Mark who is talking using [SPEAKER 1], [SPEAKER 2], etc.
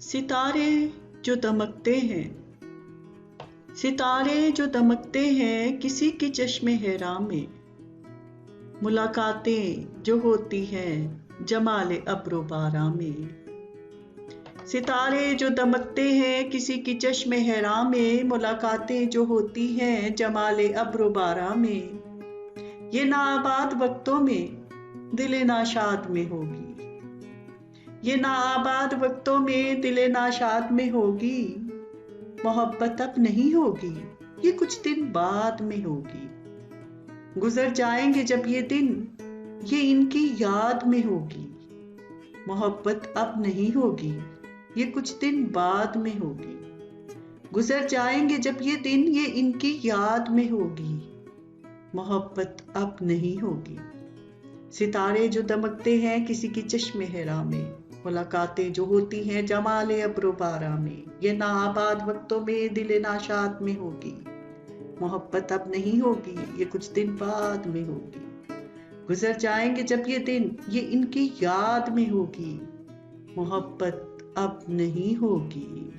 [SPEAKER 1] सितारे जो दमकते हैं, सितारे जो दमकते हैं किसी के चश्मे हैरां में। मुलाकातें जो होती हैं जमाले अब्रो बारां में। सितारे जो दमकते हैं किसी की चश्मे हैरां में। मुलाकातें जो होती हैं जमाले अब्रो बारां में। ये नाआबाद वक्तों में दिले नाशाद में होगी। ये नाआबाद वक्तों में दिले नाशाद में होगी। मोहब्बत अब नहीं होगी, ये कुछ दिन बाद में होगी। गुजर जाएंगे जब ये दिन, ये इनकी याद में होगी। मोहब्बत अब नहीं होगी, ये कुछ दिन बाद में होगी। गुजर जाएंगे जब ये दिन, ये इनकी याद में होगी। मोहब्बत अब नहीं होगी। सितारे जो दमकते हैं किसी की चश्मे हैरां में। मुलाकातें जो होती हैं जमाले अब्रो बारां में। ये नाआबाद वक्तों में दिले नाशाद में होगी। मोहब्बत अब नहीं होगी, ये कुछ दिन बाद में होगी। गुजर जाएंगे जब ये दिन, ये इनकी याद में होगी। मोहब्बत अब नहीं होगी।